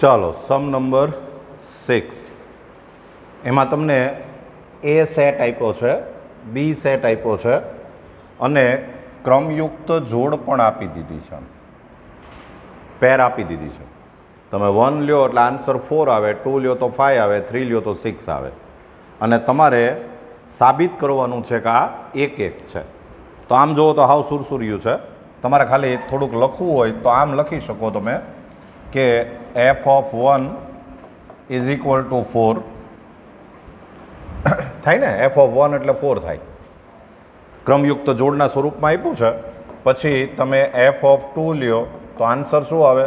ચાલો સમ નંબર 6 એમાં તમને એ સેટ આપ્યો છે, બી સેટ આપ્યો છે અને ક્રમયુક્ત જોડ પણ આપી દીધી છે, પેર આપી દીધી છે. તમે 1 લ્યો એટલે આન્સર 4 આવે, 2 લ્યો તો 5 આવે, 3 લ્યો તો 6 આવે અને તમારે સાબિત કરવાનું છે કે આ એક એક છે. તો આમ જુઓ તો હાવ સુરસુર્યું છે. તમારે ખાલી થોડુંક લખવું હોય તો આમ લખી શકો તમે કે f(1) ઇઝ ઇક્વલ ટુ 4 થાય ને, f(1) એટલે 4 થાય. ક્રમયુક્ત જોડના સ્વરૂપમાં આપ્યું છે. પછી તમે f(2) લ્યો તો આન્સર શું આવે?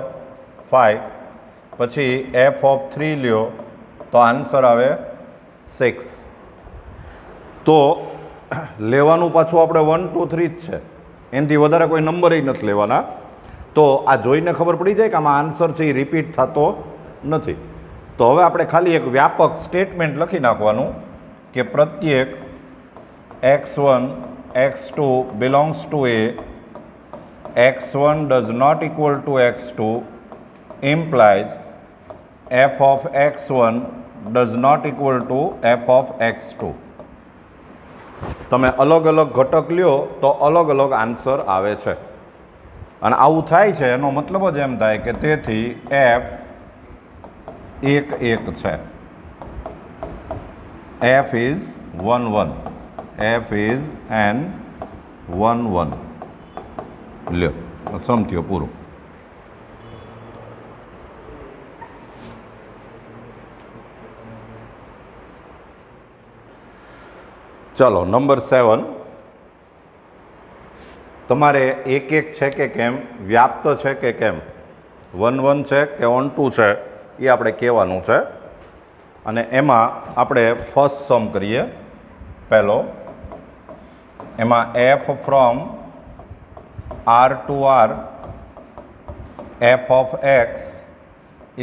5. પછી f(3) લ્યો તો આન્સર આવે 6. તો લેવાનું પાછું આપણે 1, 2, 3 જ છે, એનાથી વધારે કોઈ નંબર નથી લેવાના. તો આ જોઈને ખબર પડી જાય કે આમાં આન્સર છે એ રિપીટ થતો નથી. તો હવે આપણે ખાલી એક વ્યાપક સ્ટેટમેન્ટ લખી નાખવાનું કે પ્રત્યેક x1 x2 belongs to A, x1 does not equal to x2 implies f of x1 does not equal to f of x2. તમે અલગ અલગ ઘટક લ્યો તો અલગ અલગ આન્સર આવે છે. અને આવું થાય છે એનો મતલબ જ એમ થાય કે તેથી f એક એક છે. f is 1 1, f is an 1 1. લ્યો સમથ્યો પૂરું. ચાલો નંબર 7. તમારે એક એક છે કે કેમ, વ્યાપ્ત છે કે કેમ, 1 1 છે કે ઓન ટુ છે એ આપણે કહેવાનું છે. અને એમાં આપણે ફર્સ્ટ સમ કરીએ. પહેલો એમાં f from r to r f of x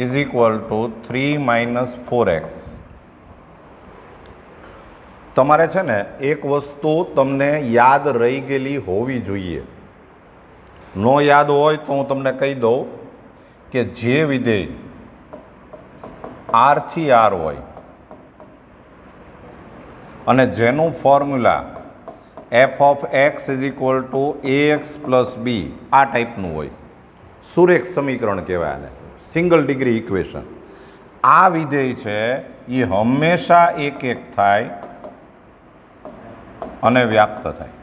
is equal to 3 - 4x. તમારે છે ને એક વસ્તુ તમને યાદ રહી ગયેલી હોવી જોઈએ. ન યાદ હોય તો હું તમને કહી દઉં કે જે વિધેય r થી r હોય અને જેનું formula f of x is equal two ax plus b આ ટાઈપનું હોય, સુરેખ સમીકરણ કહેવાય આને, સિંગલ ડિગ્રી ઇક્વેશન. આ વિધેય છે એ હંમેશા એક એક થાય અને વ્યાપ્ત થાય.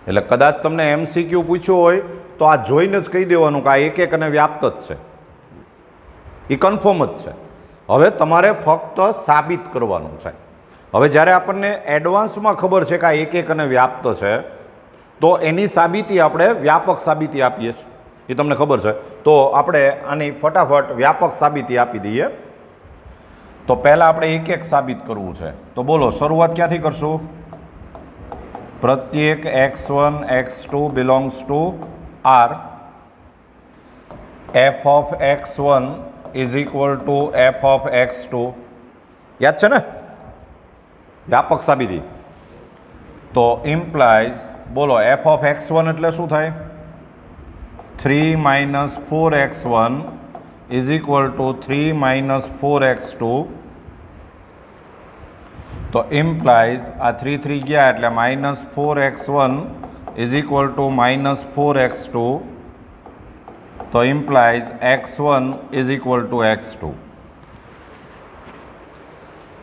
એટલે કદાચ તમને MCQ પૂછ્યો હોય તો આ જોઈને જ કહી દેવાનું કે આ એક એક અને વ્યાપ્ત જ છે, એ કન્ફર્મ જ છે. હવે તમારે ફક્ત સાબિત કરવાનું છે. હવે જ્યારે આપણને એડવાન્સમાં ખબર છે કે આ એક એક અને વ્યાપ્ત છે તો એની સાબિતી આપણે વ્યાપક સાબિતી આપીએ છીએ, એ તમને ખબર છે. તો આપણે આની ફટાફટ વ્યાપક સાબિતી આપી દઈએ. તો પહેલાં આપણે એક એક સાબિત કરવું છે. તો બોલો શરૂઆત ક્યાંથી કરશું? પ્રત્યેક x1 x2 belongs two r f of x1 is equal to f of x2. યાદ છે ને વ્યાપક સાબિતી? તો ઇમ્પ્લાઇઝ, બોલો f of x1 એટલે શું થાય? 3 - 4x1 is equal to 3 - 4x2. તો ઇમ્પ્લાઇઝ આ 3 3 ગયા એટલે -4x1 is equal two -4x2. તો implies x1 is equal to x2.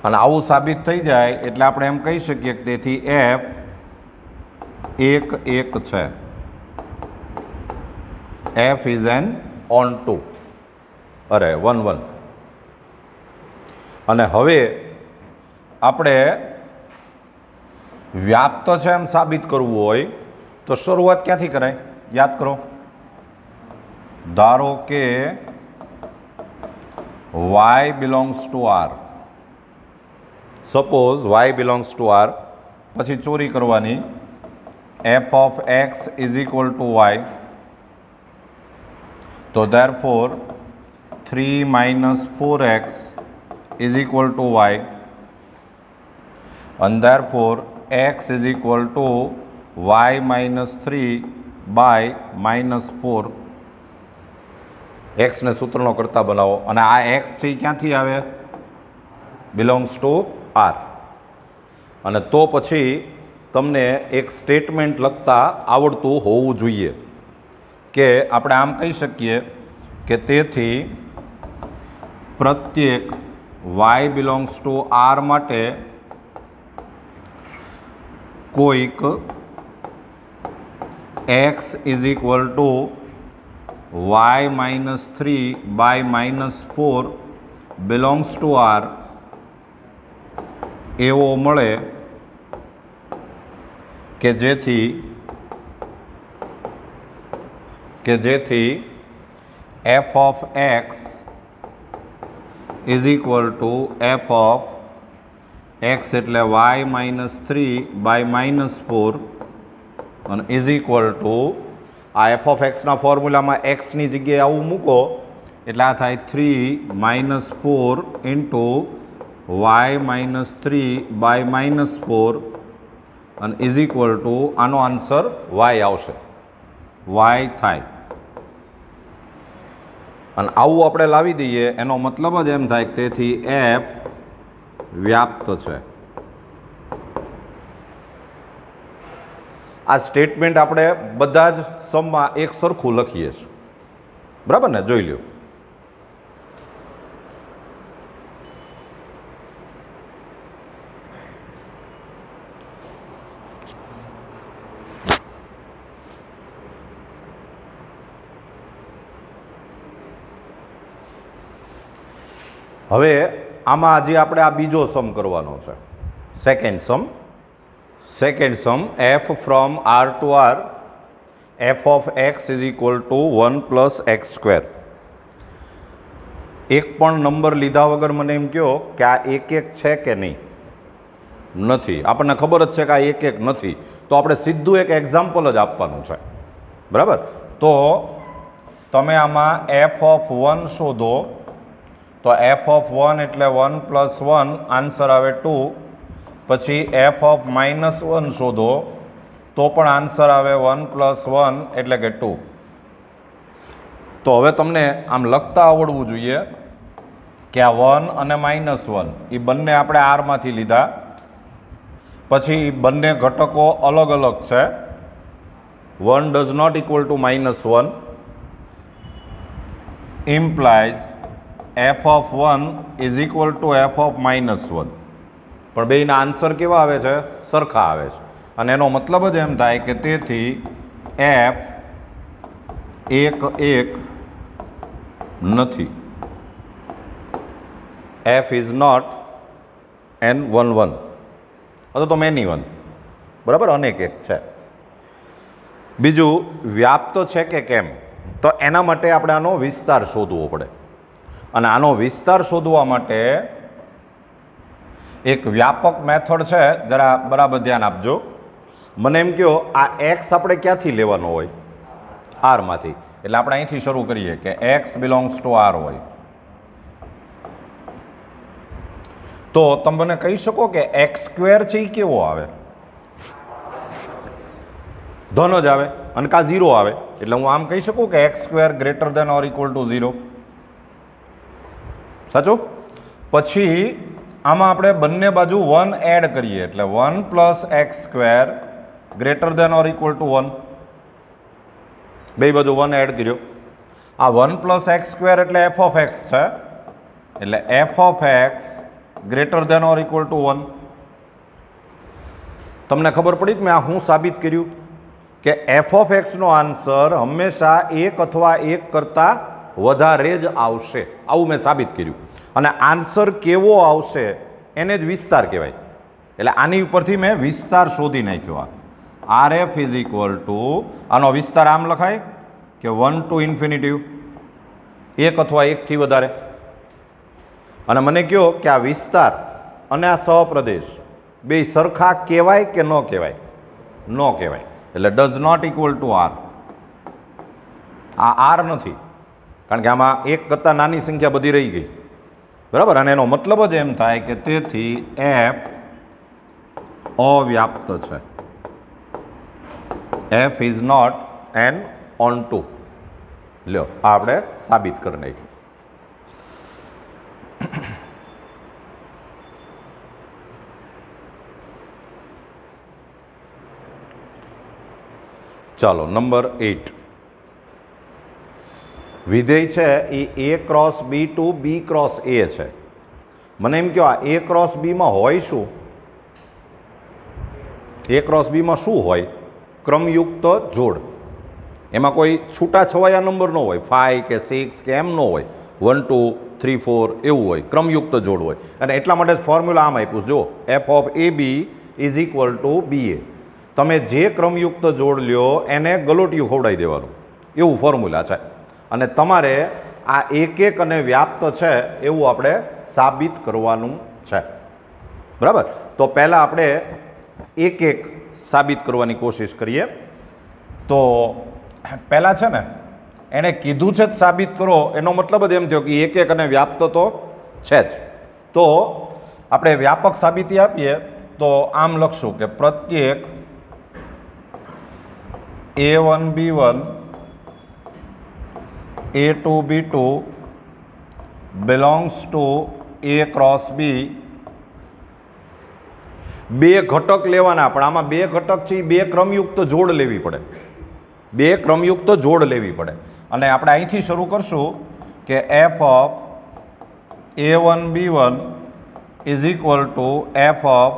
અને આવું સાબિત થઈ જાય એટલે આપણે એમ કહી શકીએ કે તેથી f એક એક છે. f is an on two, અરે 1 1. અને હવે આપણે વ્યાપ્ત છે એમ સાબિત કરવું હોય તો શરૂઆત ક્યાંથી કરાય? યાદ કરો. ધારો કે y belongs to r. Suppose y belongs to r, પછી ચોરી કરવાની f of x is equal two y. તો therefore 3 - 4x is equal to y, and therefore x is equal to y - 3 by -4. એક્સને સૂત્રનો કરતા બનાવો અને આ એક્સ છે એ ક્યાંથી આવે? Belongs to R. અને તો પછી તમને એક સ્ટેટમેન્ટ લખતા આવડતું હોવું જોઈએ કે આપણે આમ કહી શકીએ કે તેથી પ્રત્યેક y બિલોંગ્સ ટુ આર માટે કોઈક x is equal to y-3/-4 belongs to R એવો મળે કે જેથી f of x is equal to f of x એટલે y-3/-4 અને ઇઝ ઇક્વલ ટુ આ એફ ઓફ એક્સના ફોર્મ્યુલામાં એક્સની જગ્યાએ આવું મૂકો એટલે આ થાય 3-4 ઇન્ટુ y-3/-4 અને ઇઝ ઇક્વલ ટુ આનો આન્સર વાય આવશે. વાય થાય અને આવું આપણે લાવી દઈએ એનો મતલબ જ એમ થાય કે તેથી એફ વ્યાપ્ત છે. આ સ્ટેટમેન્ટ આપણે બધા જ સમમાં એક સરખું લખીએ છીએ, બરાબર ને? જોઈ લો. હવે આમાં હજી આપણે આ બીજો સમ કરવાનો છે, second sum f from R to R f of x is equal to 1 plus x square. એક પણ નંબર લીધા વગર મને એમ કહો કે આ એક છે કે નહીં? નથી. આપણને ખબર જ છે કે આ એક નથી, તો આપણે સીધું એક એક્ઝામ્પલ જ આપવાનું છે, બરાબર? તો તમે આમાં એફ ઓફ 1 શોધો તો એફ ઓફ 1 એટલે 1 પ્લસ 1 આન્સર આવે 2. પછી એફ ઓફ -1 શોધો તો પણ આન્સર આવે 1 પ્લસ 1 એટલે કે 2. તો હવે તમને આમ લખતા આવડવું જોઈએ કે આ 1 અને -1 એ બંને આપણે આરમાંથી લીધા, પછી બંને ઘટકો અલગ અલગ છે. 1 does not equal to -1 implies f of 1 is equal to f of -1. પણ બેયના આન્સર કેવા આવે છે? સરખા આવે છે. અને એનો મતલબ જ એમ થાય કે તેથી એફ 1 નથી. એફ ઇઝ નોટ n11 અથવા તો મેની વન, બરાબર? અનેક એક છે. બીજું વ્યાપ્ત છે કે કેમ, તો એના માટે આપણે આનો વિસ્તાર શોધવો પડે. અને આનો વિસ્તાર શોધવા માટે એક વ્યાપક મેથડ છે, જરા બરાબર ધ્યાન આપજો. મને એમ કહો આ એક્સ આપણે ક્યાંથી લેવાનો હોય? આરમાંથી. એટલે આપણે અહીંથી શરૂ કરીએ કે એક્સ બિલોંગ્સ ટુ આર હોય. તો તમે મને કહી શકો કે એક્સ સ્ક્વેર છે એ કેવો આવે? ધન જ આવે અને કા 0 આવે. એટલે હું આમ કહી શકું કે x square greater than or equal to 0. સાચું? પછી આમાં આપણે બંને બાજુ 1 એડ કરીએ એટલે 1 plus x square greater than or equal to 1. બે બાજુ 1 એડ કર્યો. આ 1 પ્લસ એક્સ સ્ક્વેર એટલે એફ ઓફ એક્સ છે, એટલે F of x greater than or equal to 1. તમને ખબર પડી કે મેં આ હું સાબિત કર્યું કે એફ ઓફ એક્સનો આન્સર હંમેશા 1 અથવા 1 કરતાં વધારે જ આવશે. આવું મેં સાબિત કર્યું. અને આન્સર કેવો આવશે એને જ વિસ્તાર કહેવાય. એટલે આની ઉપરથી મેં વિસ્તાર શોધી નાખ્યો. R f is equal to આનો વિસ્તાર આમ લખાય કે 1 ટુ ઇન્ફિનિટિવ, 1 અથવા 1 થી વધારે. અને મને કહો કે આ વિસ્તાર અને આ સહપ્રદેશ બે સરખા કહેવાય કે ન કહેવાય? ન કહેવાય. એટલે does not equal to R. આ આર નથી, કારણ કે આમાં 1 કરતાં નાની સંખ્યા બધી રહી ગઈ, બરાબર? અને એનો મતલબ જ એમ થાય કે તેથી એફ અવ્યાપ્ત છે. F is not n on 2. લ્યો આ આપણે સાબિત કરી નાખ્યું. ચાલો નંબર 8. વિધેય છે એ A cross B to B cross A છે. મને એમ કહો આ A ક્રોસ બીમાં હોય શું? A ક્રોસ બીમાં શું હોય? ક્રમયુક્ત જોડ. એમાં કોઈ છૂટાછવાયા નંબર ન હોય, 5 કે 6 કે એમ ન હોય, 1 2 3 4 એવું હોય, ક્રમયુક્ત જોડ હોય. અને એટલા માટે જ ફોર્મ્યુલા આમ આપ્યું જો F of AB is equal two BA. તમે જે ક્રમયુક્ત જોડ લ્યો એને ગલોટિયું ખવડાવી દેવાનું, એવું ફોર્મ્યુલા છે. અને તમારે આ એક એક અને વ્યાપ્ત છે એવું આપણે સાબિત કરવાનું છે. બરાબર? તો પહેલાં આપણે એક એક સાબિત કરવાની કોશિશ કરીએ. તો પહેલાં છે ને એણે કીધું છે જ સાબિત કરો, એનો મતલબ જ એમ થયો કે એક એક અને વ્યાપ્ત તો છે જ. તો આપણે વ્યાપક સાબિતી આપીએ તો આમ લખશું કે પ્રત્યેક A1 B1 A2 B2 belongs to A cross B. બે ઘટક લેવાના, પણ આમાં બે ઘટક છે બે ક્રમયુક્ત જોડ લેવી પડે, બે ક્રમયુક્ત જોડ લેવી પડે. અને આપણે અહીંથી શરૂ કરશું કે F of A1 B1 is equal to f of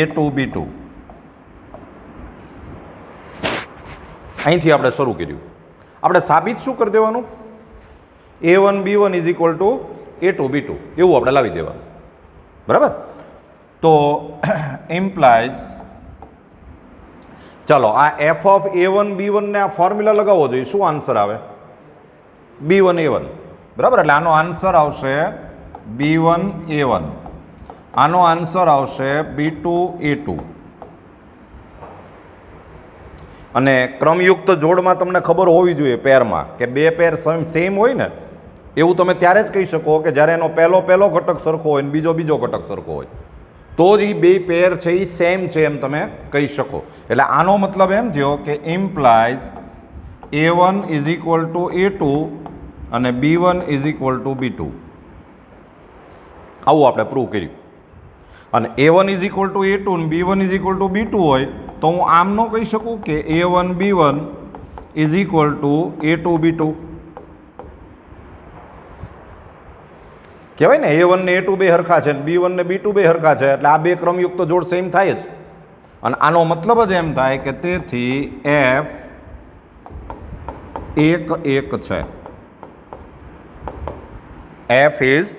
A2 B2. અહીંથી આપણે શરૂ કર્યું. આપણે સાબિત શું કરી દેવાનું? A1 B1 is equal two A2 B2 એવું આપણે લાવી દેવાનું. બરાબર? તો ઇમ્પ્લાઇઝ, ચાલો આ એફ ઓફ A1 B1 ને આ ફોર્મ્યુલા લગાવવો જોઈએ. શું આન્સર આવે? B1 A1. બરાબર? એટલે આનો આન્સર આવશે B1 A1. આનો આન્સર આવશે B2 A2. અને ક્રમયુક્ત જોડમાં તમને ખબર હોવી જોઈએ પેરમાં કે બે પેર સેમ હોય ને, એવું તમે ત્યારે જ કહી શકો કે જ્યારે એનો પહેલો ઘટક સરખો હોય ને બીજો ઘટક સરખો હોય, તો જ એ બે પેર છે એ સેમ છે એમ તમે કહી શકો. એટલે આનો મતલબ એમ થયો કે implies A1 is equal two A2 અને B1 is equal two B2. આવું આપણે પ્રૂવ કર્યું. અને A1 is equal two A2 અને B1 is equal two B2 હોય તો હું આમ ન કહી શકું કે A1 B1 is equal two A2 B2. કહેવાય ને A1 ને A2 બે હરખા છે, B1 ને B2 બે હરખા છે, એટલે આ બે ક્રમયુક્ત જોડ સેમ થાય જ. અને આનો મતલબ જ એમ થાય કે તેથી F 1 1 છે. F is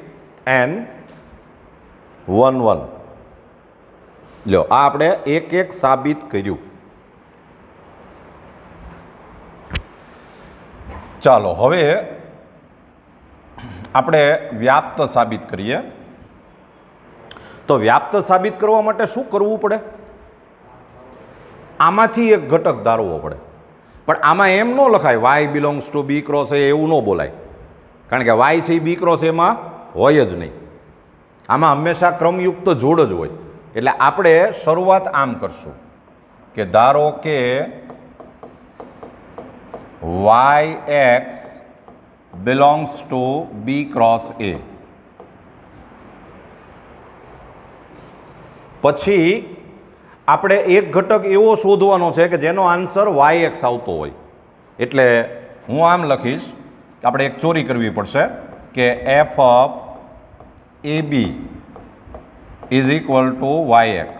N 1 1. લ્યો આ આપણે એક એક સાબિત કર્યું. ચાલો હવે આપણે વ્યાપ્ત સાબિત કરીએ. તો વ્યાપ્ત સાબિત કરવા માટે શું કરવું પડે? આમાંથી એક ઘટક ધારવો પડે. પણ આમાં એમ ન લખાય y belongs to B cross A, એવું ન બોલાય. કારણ કે y છે એ B ક્રોસ એમાં હોય જ નહીં. આમાં હંમેશા ક્રમયુક્ત જોડ જ હોય. એટલે આપણે શરૂઆત આમ કરશું કે ધારો કે yx belongs to B cross A. પછી આપણે એક ઘટક એવો શોધવાનો છે કે જેનો આન્સર yx આવતો હોય. એટલે હું આમ લખીશ કે આપણે એક ચોરી કરવી પડશે કે f of AB is equal two yx.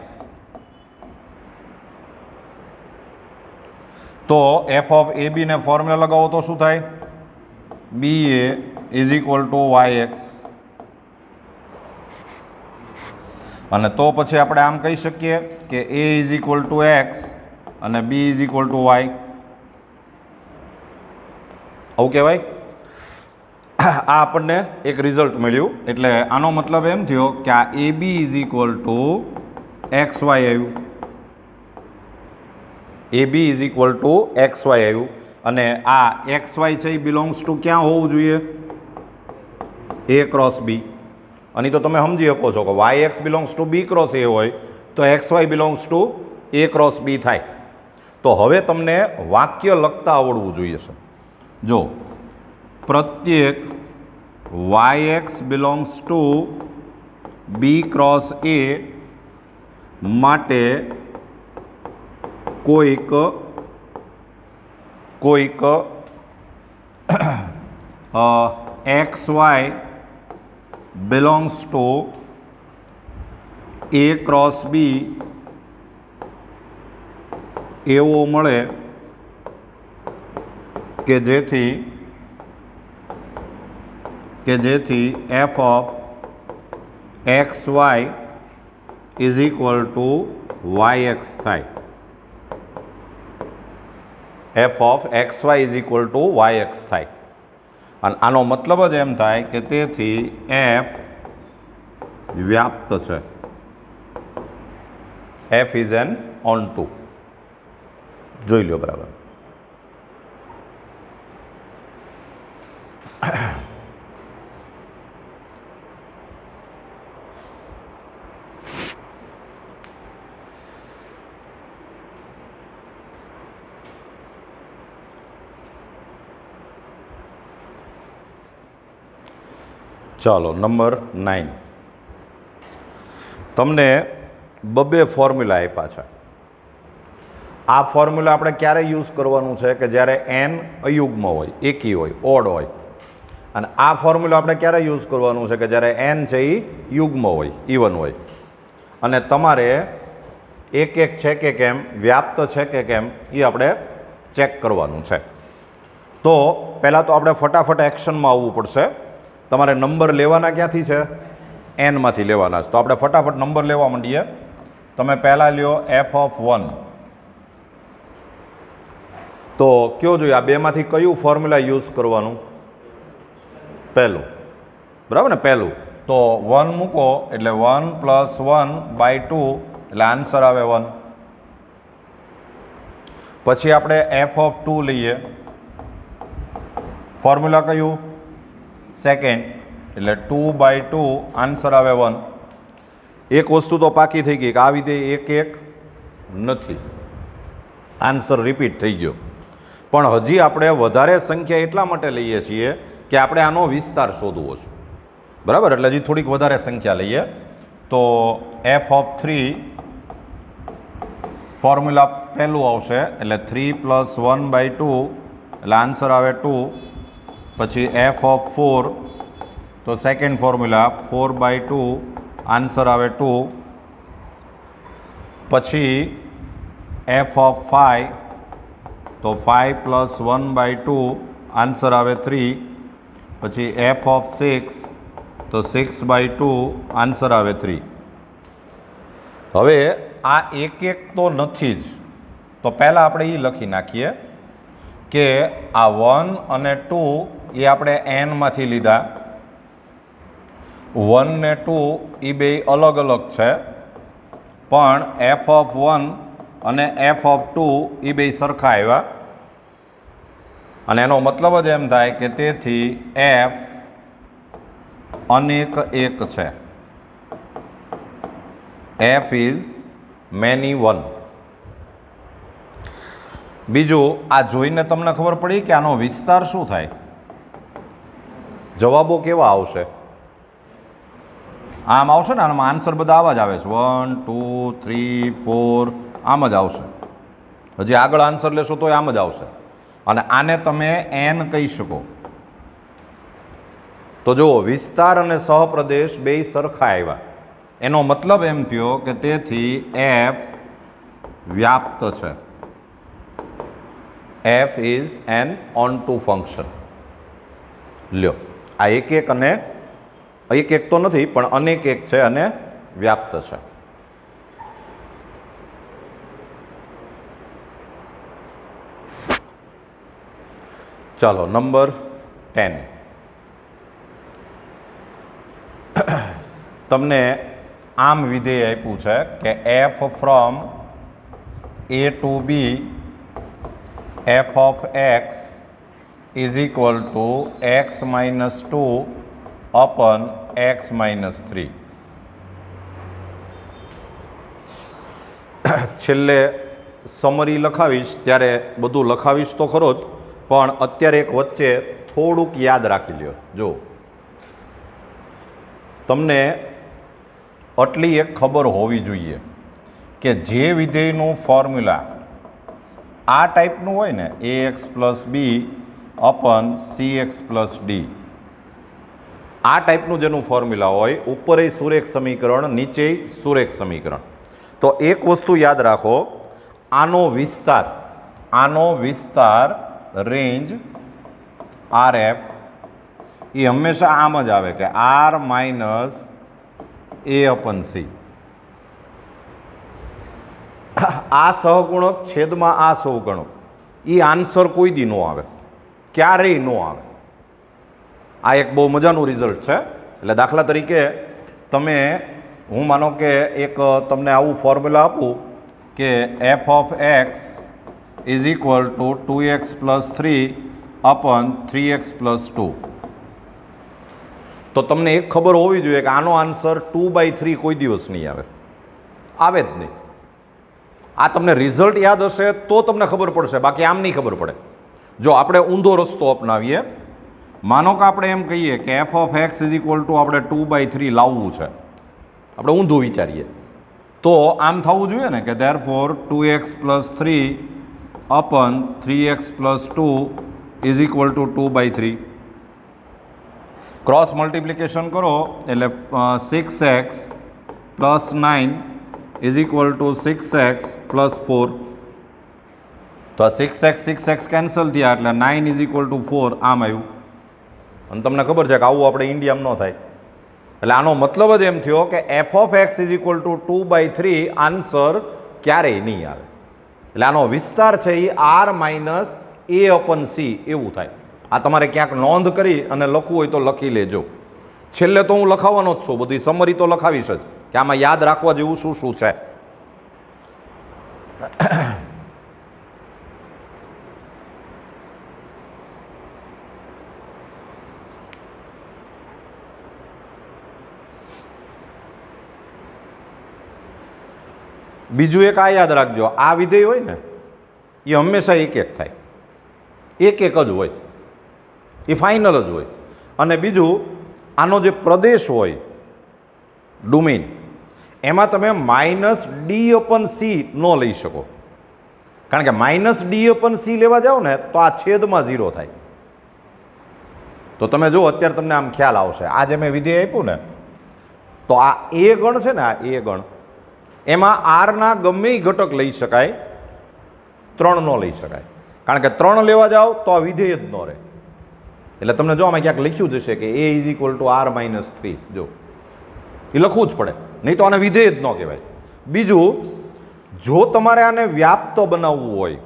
તો f ઓફ AB ને ફોર્મ્યુલા લગાવો તો શું થાય? BA is equal two yx. અને તો પછી આપણે આમ કહી શકીએ કે A is equal to x અને B is equal two y. આવું કહેવાય. આ આપણને એક રિઝલ્ટ મળ્યું. એટલે આનો મતલબ એમ થયો કે આ AB is equal two XY આવ્યું. AB is equal two XY આવ્યું. અને આ XY છે એ બિલોંગ્સ ટુ ક્યાં હોવું જોઈએ? A cross B. અને તો તમે સમજી શકો છો કે yx belongs two B cross A હોય તો XY belongs to A cross B થાય. તો હવે તમને વાક્ય લખતા આવડવું જોઈએ છે. જો પ્રત્યેક yx belongs to B cross A માટે કોઈક x y belongs to A cross B એવો મળે કે જેથી f of x y is equal to y x થાય. F of x y is equal to y x થાય. અને આનો મતલબ જ એમ થાય કે તેથી એફ વ્યાપ્ત છે. F is an on two. જોઈ લો બરાબર. ચાલો નંબર 9. તમને બબે ફોર્મ્યુલા આપ્યા છે. આ ફોર્મ્યુલા આપણે ક્યારે યુઝ કરવાનું છે કે જ્યારે n અયુગ્મ હોય, એકી હોય, ઓડ હોય. અને આ ફોર્મ્યુલા આપણે ક્યારે યુઝ કરવાનું છે કે જ્યારે n છે એ યુગ્મ હોય, ઇવન હોય. અને તમારે એક એક છે કે કેમ, વ્યાપ્ત છે કે કેમ એ આપણે ચેક કરવાનું છે. તો પહેલાં તો આપણે ફટાફટ એક્શનમાં આવવું પડશે. તમારે નંબર લેવાના ક્યાંથી છે? એનમાંથી લેવાના છે. તો આપણે ફટાફટ નંબર લેવા માંડીએ. તમે પહેલાં લ્યો એફ ઓફ 1. તો કયો જોઈએ આ બેમાંથી કયું ફોર્મ્યુલા યુઝ કરવાનું? પહેલું, બરાબર ને? પહેલું. તો 1 મૂકો એટલે 1 + 1/2 એટલે આન્સર આવે 1. પછી આપણે એફ ઓફ 2 લઈએ. ફોર્મ્યુલા કયું? સેકન્ડ એટલે 2/2 આન્સર આવે 1. એક વસ્તુ તો પાકી થઈ ગઈ કે આ વિધેય એક એક નથી, આન્સર રિપીટ થઈ ગયો. પણ હજી આપણે વધારે સંખ્યા એટલા માટે લઈએ છીએ કે આપણે આનો વિસ્તાર શોધવો છે, બરાબર? એટલે હજી થોડીક વધારે સંખ્યા લઈએ. તો એફ ઓફ 3 ફોર્મ્યુલા પહેલું આવશે એટલે 3 + 1/2 એટલે આન્સર આવે 2. પછી એફ ઓફ 4 તો સેકન્ડ ફોર્મ્યુલા 4/2 આન્સર આવે 2. પછી એફ ઓફ 5 તો 5 + 1/2 આન્સર આવે 3. પછી એફ ઓફ 6 તો 6/2 આન્સર આવે 3. હવે આ એક એક તો નથી જ, તો પહેલાં આપણે એ લખી નાખીએ કે આ 1 અને 2 એ આપણે એનમાંથી લીધા. 1 ને 2 એ બે અલગ અલગ છે, પણ એફ ઓફ 1 અને એફ ઓફ 2 એ બે સરખા આવ્યા. અને એનો મતલબ જ એમ થાય કે તેથી એફ અનેક એક છે. F is many 1. બીજું, આ જોઈને તમને ખબર પડી કે આનો વિસ્તાર શું થાય? જવાબો કેવા આવશે? આમ આવશે ને, આમાં આન્સર બધા આવા જ આવે છે. 1 2 3 4 આમ જ આવશે. હજી આગળ આન્સર લેશો તો આમ જ આવશે. અને આને તમે એન કહી શકો. તો જુઓ, વિસ્તાર અને સહપ્રદેશ બે સરખા આવ્યા. એનો મતલબ એમ થયો કે તેથી એફ વ્યાપ્ત છે. F is an on two function. લ્યો, આ એક એક અને એક એક તો નથી પણ અનેક એક છે અને વ્યાપ્ત છે. ચાલો નંબર 10. તમને આમ વિધેય આપ્યું છે કે f from A to B f of x is equal to x - 2 upon x - 3. છેલ્લે સમરી લખાવીશ ત્યારે બધું લખાવીશ તો ખરો જ, પણ અત્યારે એક વચ્ચે થોડુંક યાદ રાખી લ્યો. જો તમને આટલી એક ખબર હોવી જોઈએ કે જે વિધેયનું ફોર્મ્યુલા આ ટાઈપનું હોય ને ax પ્લસ બી અપન cx પ્લસ ડી, આ ટાઈપનું જેનું ફોર્મ્યુલા હોય, ઉપરે સુરેખ સમીકરણ, નીચે સુરેખ સમીકરણ, તો એક વસ્તુ યાદ રાખો, આનો વિસ્તાર રેન્જ RF એ હંમેશા આમ જ આવે કે R માઇનસ A અપન C. આ સહગુણક છેદમાં આ સહગુણક, એ આન્સર કોઈ દી ન આવે, ક્યારેય ન આવે. આ એક બહુ મજાનું રિઝલ્ટ છે. એટલે દાખલા તરીકે તમે, હું માનો કે એક તમને આવું ફોર્મ્યુલા આપું કે f of x is equal two 2x plus 3 અપન 3x plus 2, તો તમને એક ખબર હોવી જોઈએ કે આનો આન્સર 2/3 કોઈ દિવસ નહીં આવે, આવે જ નહીં. આ તમને રિઝલ્ટ યાદ હશે તો તમને ખબર પડશે, બાકી આમ નહીં ખબર પડે. જો આપણે ઊંધો રસ્તો અપનાવીએ, માનો કે આપણે એમ કહીએ કે f of x is equal two આપણે 2/3 લાવવું છે, આપણે ઊંધું વિચારીએ તો આમ થવું જોઈએ ને કે therefore 2x plus 3 અપન 3x plus 2 is equal two 2/3. Cross multiplication કરો એટલે 6x plus 9 is equal two 6x plus 4. તો આ 6x કેન્સલ થયા એટલે 9 ઇઝ ઇક્વલ ટુ 4 આમ આવ્યું. અને તમને ખબર છે કે આવું આપણે ઇન્ડિયામાં ન થાય. એટલે આનો મતલબ જ એમ થયો કે f of x is equal two 2/3 answer ક્યારેય નહીં આવે. એટલે આનો વિસ્તાર છે એ R માઇનસ A અપન C એવું થાય. આ તમારે ક્યાંક નોંધ કરી અને લખવું હોય તો લખી લેજો. છેલ્લે તો હું લખાવવાનો જ છું, બધી સમરી તો લખાવીશ જ કે આમાં યાદ રાખવા જેવું શું શું છે. બીજું એક આ યાદ રાખજો, આ વિધેય હોય ને એ હંમેશા એક એક થાય, એક એક જ હોય, એ ફાઇનલ જ હોય. અને બીજું આનો જે પ્રદેશ હોય ડોમેન, એમાં તમે માઇનસ ડી અપન સી ન લઈ શકો, કારણ કે માઇનસ ડી અપન સી લેવા જાઓ ને તો આ છેદમાં 0 થાય. તો તમે જુઓ અત્યારે તમને આમ ખ્યાલ આવશે, આ જે મેં વિધેય આપ્યું ને તો આ એ ગણ છે ને, આ એ ગણ, એમાં આરના ગમે ઘટક લઈ શકાય, 3 ન લઈ શકાય, કારણ કે 3 લેવા જાઓ તો આ વિધેય જ ન રહે. એટલે તમને જો આમાં ક્યાંક લખ્યું જશે કે a is equal two R minus 3, જો એ લખવું જ પડે, નહીં તો આને વિધેય જ ન કહેવાય. બીજું, જો તમારે આને વ્યાપ્ત બનાવવું હોય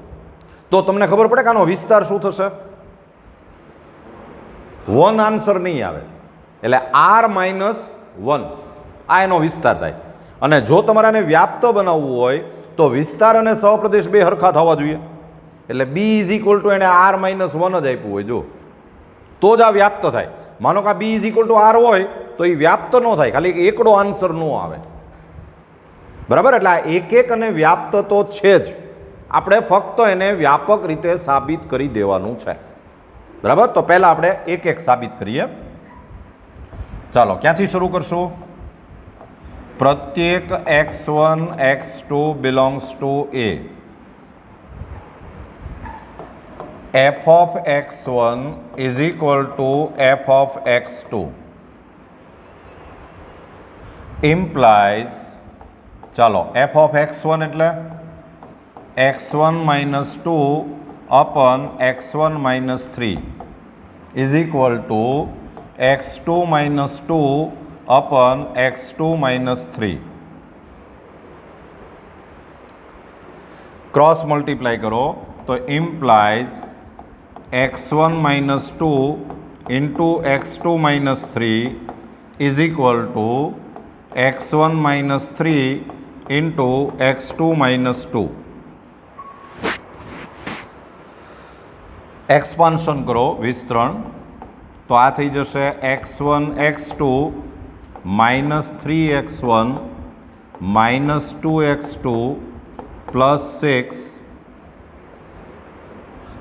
તો તમને ખબર પડે કે આનો વિસ્તાર શું થશે, 1 આન્સર નહીં આવે, એટલે R માઇનસ 1 આ એનો વિસ્તાર થાય. અને જો તમારે આને વ્યાપ્ત બનાવવું હોય તો વિસ્તાર અને સહપ્રદેશ બે હરખા થવા જોઈએ. એટલે b ઇઝ ઇક્વલ ટુ એને R માઇનસ 1 જ આપ્યું હોય જો, તો જ આ વ્યાપ્ત થાય. માનો કે આ b is equal two R હોય તો એ વ્યાપ્ત ન થાય, ખાલી એકડો આન્સર ન આવે. બરાબર? એટલે આ એક અને વ્યાપ્ત તો છે જ, આપણે ફક્ત એને વ્યાપક રીતે સાબિત કરી દેવાનું છે. બરાબર? તો પહેલાં આપણે એક એક સાબિત કરીએ. ચાલો, ક્યાંથી શરૂ કરશું? પ્રત્યેક x1 x2 belongs to A. f of x1 is equal to f of x2 implies, ચાલો, f of x1 એટલે x1 minus 2 upon x1 minus 3 is equal to x2 minus 2 upon x2 minus 3. Cross multiply करो तो implies x1 minus 2 into x2 minus 3 is equal to x1 minus 3 into x2 minus 2. Expansion करो, विस्तरण, तो आ थी जशे x1 x2 minus 3x1 minus 2x2 plus 6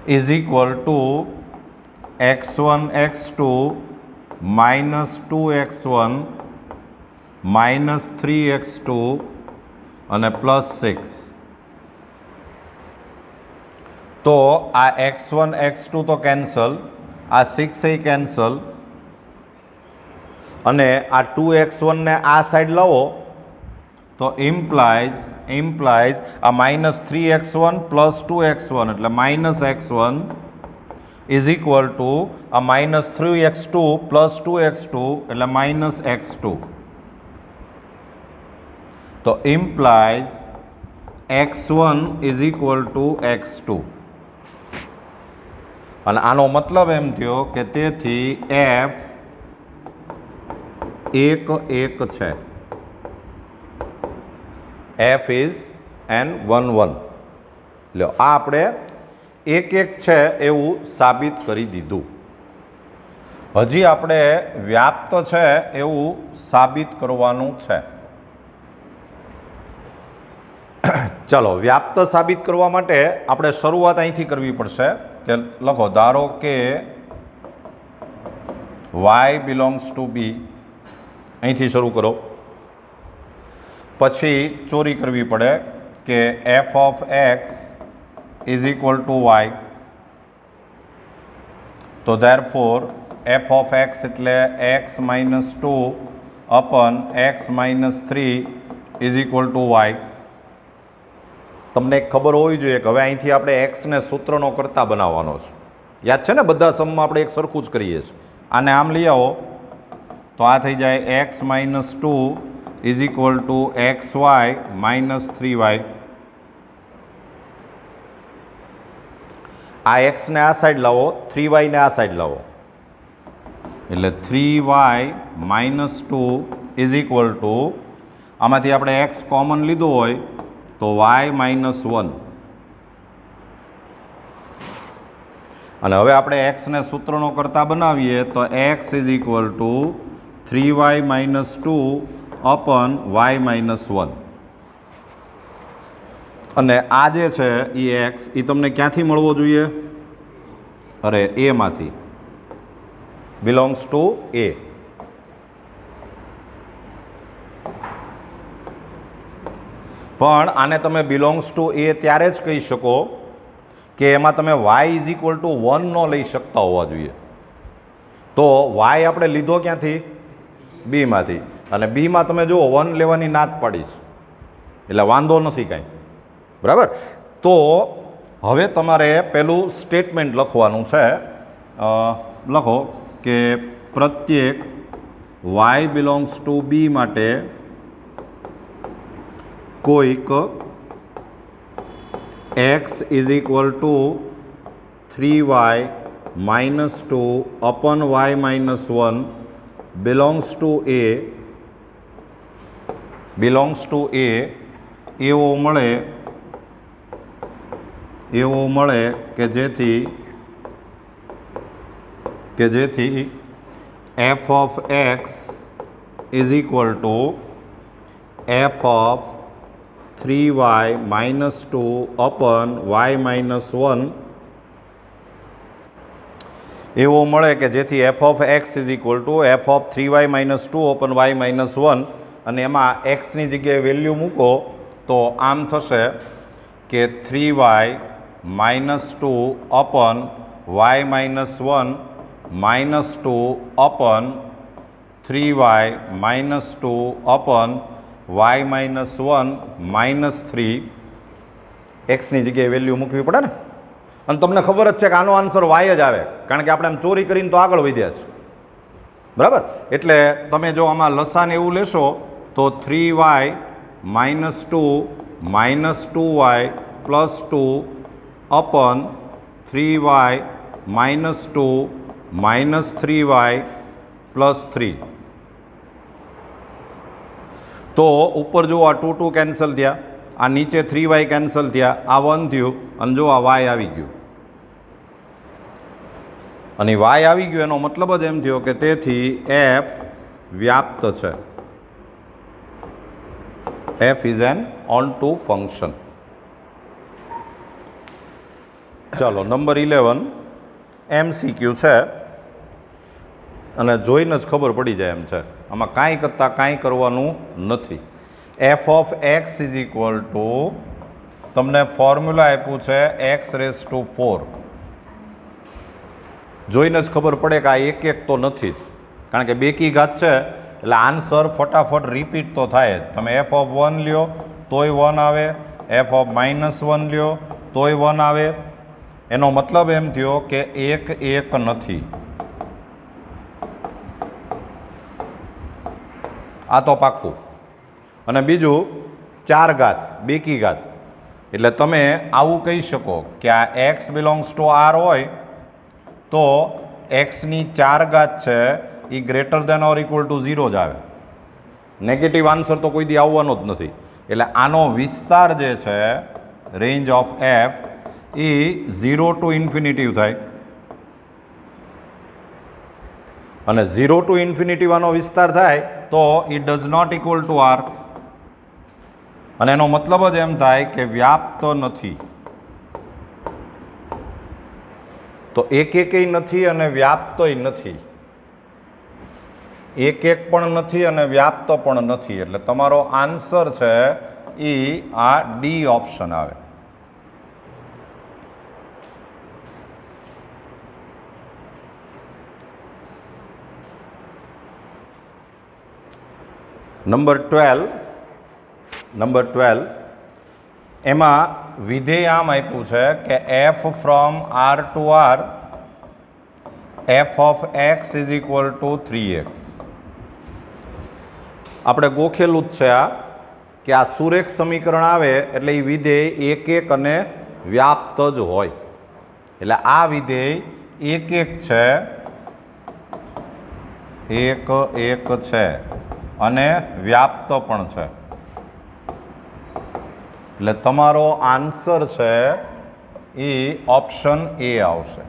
is equal two x1 x2 minus 2x1 minus 3x2 અને plus 6. તો આ x1 x2 તો cancel, આ 6 એ cancel, અને આ 2x1 ને આ સાઈડ લાવો તો ઇમ્પ્લાઇઝ આ માઇનસ 3x1 પ્લસ 2x1 એટલે minus x1 is equal to આ માઇનસ 3x2 પ્લસ 2x2 એટલે માઇનસ x2. તો implies x1 is equal to x2. અને આનો મતલબ એમ થયો કે તેથી f 1 1 છે. f is an 1 1. લ્યો આ આપણે 1 1 છે એવું સાબિત કરી દીધું. હજી આપણે વ્યાપ્ત છે એવું સાબિત કરવાનું છે. ચલો, વ્યાપ્ત સાબિત કરવા માટે આપણે શરૂઆત અહીંથી કરવી પડશે કે લખો, ધારો કે y બિલોંગ્સ ટુ b, અહીંથી શરૂ કરો. પછી ચોરી કરવી પડે કે f of x is equal two y. તો ધેરફોર f ઓફ x એટલે x minus 2 અપન x minus 3 is equal two y. તમને ખબર હોવી જોઈએ કે હવે અહીંથી આપણે એક્સને સૂત્રનો કરતા બનાવવાનો છે. યાદ છે ને, બધા સમમાં આપણે એક સરખું જ કરીએ છીએ. આને આમ લઈ આવો તો આ થઈ જાય x minus 2 is equal to x y minus 3y. આ એક્સને આ સાઈડ લાવો, 3y ને આ સાઈડ લાવો એટલે 3y minus 2 is equal two, આમાંથી આપણે એક્સ કોમન લીધો હોય તો y માઇનસ 1. અને હવે આપણે એક્સને સૂત્રનો કરતા બનાવીએ તો x is equal to 3y minus 2 upon y minus 1. અને આ જે છે એ એક્સ એ તમને ક્યાંથી મળવો જોઈએ? અરે એમાંથી, બિલોંગ્સ ટુ એ. પણ આને તમે બિલોંગ્સ ટુ એ ત્યારે જ કહી શકો કે એમાં તમે y ઇઝ ઇક્વલ ટુ 1 નો લઈ શકતા હોવા જોઈએ. તો y આપણે લીધો ક્યાંથી? બીમાંથી. અને બીમાં તમે જુઓ 1 લેવાની ના જ પાડીશ એટલે વાંધો નથી કાંઈ. બરાબર? તો હવે તમારે પેલું સ્ટેટમેન્ટ લખવાનું છે. લખો કે પ્રત્યેક y બિલોંગ્સ ટુ બી માટે કોઈક x is equal to 3y minus 2 upon y minus 1 belongs to A એવો મળે કે જેથી f of x is equal to f of 3y minus 2 upon y minus 1 એવો મળે કે જેથી f of x is equal to f of 3y minus 2 upon y minus 1. અને એમાં એક્સની જગ્યાએ વેલ્યુ મૂકો તો આમ થશે કે 3y minus 2 upon y minus 1 minus 2 અપન 3y minus 2 upon y minus 1 minus 3. એક્સની જગ્યાએ વેલ્યુ મૂકવી પડે ને. અને તમને ખબર જ છે કે આનો આન્સર y જ આવે, કારણ કે આપણે આમ ચોરી કરીને તો આગળ વધ્યા છે. બરાબર? એટલે તમે જો આમાં લસાને એવું લેશો તો 3y minus 2 minus 2y plus 2 અપન 3y minus 2 minus 3y plus 3. તો ઉપર જો આ 2 2 કેન્સલ થયા, આ નીચે 3y કેન્સલ થયા, આ 1 થયું, અને જો આ y આવી ગયું. અને y આવી ગયું એનો મતલબ જ એમ થયો કે તેથી f વ્યાપ્ત છે. f is an on two function. ચાલો નંબર 11 MCQ છે અને જોઈને જ ખબર પડી જાય એમ છે. આમાં કાંઈ કરતાં કાંઈ કરવાનું નથી. F of x is equal two તમને ફોર્મ્યુલા આપ્યું છે x⁴. જોઈને જ ખબર પડે કે આ એક એક તો નથી જ, કારણ કે બેકી ઘાત છે એટલે આન્સર ફટાફટ રિપીટ તો થાય જ. તમે f(1) લ્યો તોય 1 આવે, f(-1) લ્યો તોય 1 આવે. એનો મતલબ એમ થયો કે એક એક નથી. આ તો પાક્કું. અને બીજું 4 ઘાત બેકી ઘાત, એટલે તમે આવું કહી શકો કે આ x બિલોંગ્સ ટુ r હોય તો એક્સની 4 ઘાત છે એ greater than or equal to 0 જ આવે. નેગેટિવ આન્સર તો કોઈ દી આવવાનો જ નથી. એટલે આનો વિસ્તાર જે છે રેન્જ ઓફ એફ એ 0 ટુ ઇન્ફિનિટિવ થાય, અને 0 ટુ ઇન્ફિનિટિવ આનો વિસ્તાર થાય તો it does not equal to R, અને એનો મતલબ જ એમ થાય કે વ્યાપ્ત નથી. તો એક એકેય નથી અને વ્યાપ્તય નથી, એક એક પણ નથી અને વ્યાપ્ત પણ નથી. એટલે તમારો આન્સર છે એ આ ડી ઓપ્શન આવે. નંબર 12 એમાં વિધેય આમ આપ્યું છે કે f from R to R f of x is equal to 3x. આપણે ગોખેલું જ છે આ કે આ સુરેખ સમીકરણ આવે એટલે એ વિધેય એક એક અને વ્યાપ્ત જ હોય. એટલે આ વિધેય એક એક છે, એક એક છે અને વ્યાપ્ત પણ છે. એટલે તમારો આન્સર છે એ ઓપ્શન એ આવશે.